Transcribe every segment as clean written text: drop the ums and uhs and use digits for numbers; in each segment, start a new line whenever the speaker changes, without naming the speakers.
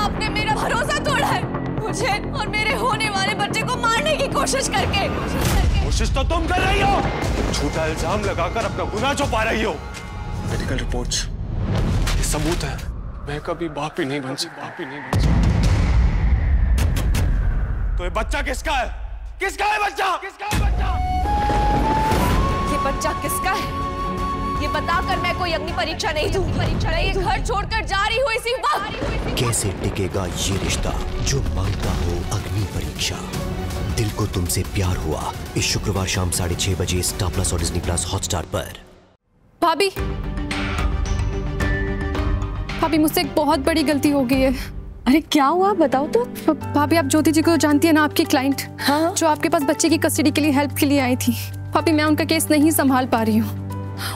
आपने मेरा भरोसा तोड़ा है, मुझे और मेरे होने वाले बच्चे को मारने की कोशिश करके।
कोशिश तो तुम कर रही हो, झूठा इल्जाम लगाकर अपना गुनाह छुपा रही हो। मेडिकल रिपोर्ट्स, ये सबूत है। मैं कभी बाप ही नहीं बन सकता। तो ये बच्चा किसका है? किसका है बच्चा?
ये बच्चा किसका है ये बताकर मैं कोई अग्नि परीक्षा नहीं दूंगी। मैं ये घर छोड़कर जा रही हूँ इसी वक्त।
कैसे टिकेगा ये रिश्ता जो मांगता हो अग्नि परीक्षा? दिल को तुमसे प्यार हुआ इस शुक्रवार शाम 6:30 बजे स्टार प्लस और डिज्नी प्लस हॉटस्टार पर।
भाभी मुझसे एक बहुत बड़ी गलती हो गई है।
अरे क्या हुआ बताओ तो।
भाभी आप ज्योति जी को जानती है ना, आपकी क्लाइंट।
हाँ?
जो आपके पास बच्चे की कस्टडी के लिए हेल्प के लिए आई थी। भाभी मैं उनका केस नहीं संभाल पा रही हूँ।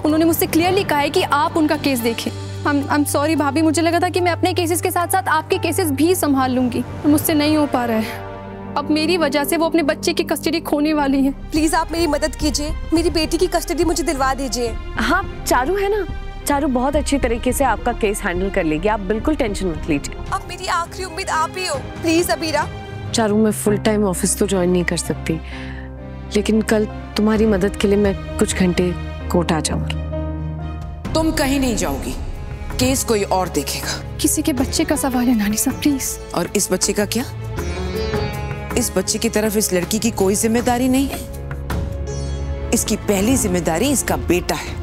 उन्होंने मुझसे क्लियरली कहा है कि आप उनका केस देखें। आई एम सॉरी भाभी, मुझे लगा था कि मैं अपने केसेस के साथ साथ आपके केसेस भी संभाल लूंगी, मुझसे नहीं हो पा रहा है। अब मेरी वजह से वो अपने बच्चे की कस्टडी खोने वाली है।
प्लीज आप मेरी मदद कीजिए, मेरी बेटी की कस्टडी मुझे दिलवा दीजिए।
हाँ चारू है ना, चारू बहुत अच्छी तरीके से आपका केस हैंडल कर लेगी, आप बिल्कुल टेंशन मत लीजिए।
अब मेरी आखिरी उम्मीद आप ही हो, प्लीज अबीरा।
चारू मैं फुल टाइम ऑफिस तो ज्वाइन नहीं कर सकती, लेकिन कल तुम्हारी मदद के लिए मैं कुछ घंटे कोर्ट आ जाऊंगी।
तुम कहीं नहीं जाओगी, केस कोई और देखेगा।
किसी के बच्चे का सवाल है नानी साहब, प्लीज।
और इस बच्चे का क्या? इस बच्चे की तरफ इस लड़की की कोई जिम्मेदारी नहीं है। इसकी पहली जिम्मेदारी इसका बेटा है,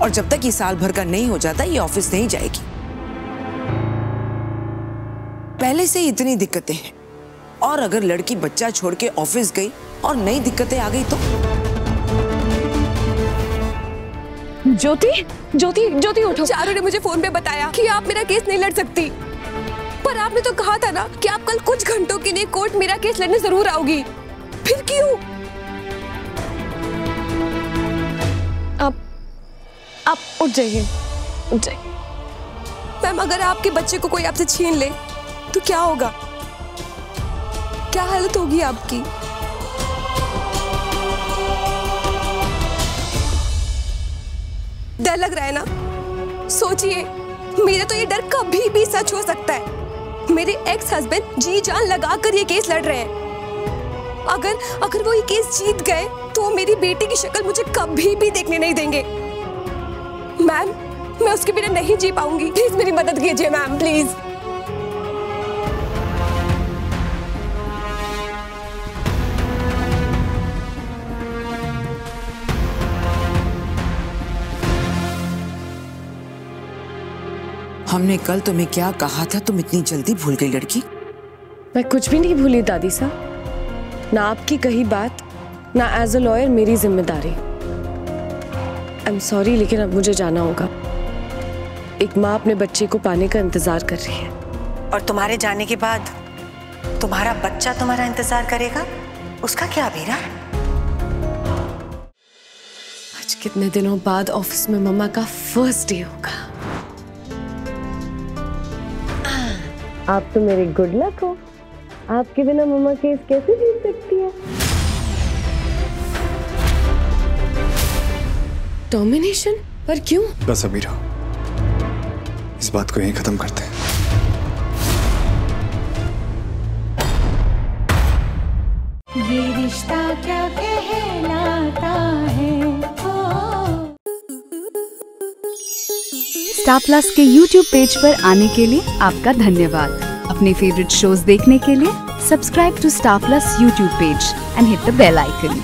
और जब तक ये साल भर का नहीं हो जाता ये ऑफिस नहीं जाएगी। पहले से इतनी दिक्कतें हैं, और अगर लड़की बच्चा छोड़ के ऑफिस गई और नई दिक्कतें आ गई तो?
ज्योति उठो।
चारू ने मुझे फोन पे बताया कि आप मेरा केस नहीं लड़ सकती, पर आपने तो कहा था ना कि आप कल कुछ घंटों के लिए कोर्ट मेरा केस लड़ने जरूर आओगी, फिर क्यों?
आप उठ जाइए।
मैम अगर आपके बच्चे को कोई आपसे छीन ले तो क्या होगा? क्या हालत होगी आपकी? डर लग रहा है ना? सोचिए, मेरा तो ये डर कभी भी सच हो सकता है। मेरे एक्स हस्बैंड जी जान लगा कर ये केस लड़ रहे हैं। अगर वो ये केस जीत गए तो वो मेरी बेटी की शक्ल मुझे कभी भी देखने नहीं देंगे। मैम मैं उसके बिना नहीं जी पाऊंगी, प्लीज मेरी मदद कीजिए मैम, प्लीज।
हमने कल तुम्हें क्या कहा था, तुम इतनी जल्दी भूल गई लड़की?
मैं कुछ भी नहीं भूली दादी साहब, ना आपकी कही बात, ना एज अ लॉयर मेरी जिम्मेदारी। आई एम सॉरी, लेकिन अब मुझे जाना होगा। एक माँ अपने बच्चे को पाने का इंतजार कर रही है।
और तुम्हारे जाने के बाद तुम्हारा बच्चा तुम्हारा इंतजार करेगा, उसका क्या अबीरा?
आज कितने दिनों बाद ऑफिस में मम्मा का फर्स्ट डे होगा। आप तो मेरे गुड लक हो, आपके बिना मम्मा केस कैसे जीत सकती है? डोमिनेशन? पर क्यों?
बस अबीरा, इस बात को यहीं खत्म करते हैं।
ये रिश्ता क्या कहलाता है।
स्टार प्लस के YouTube पेज पर आने के लिए आपका धन्यवाद। अपने फेवरेट शोज देखने के लिए subscribe to Star Plus YouTube page and hit the bell icon.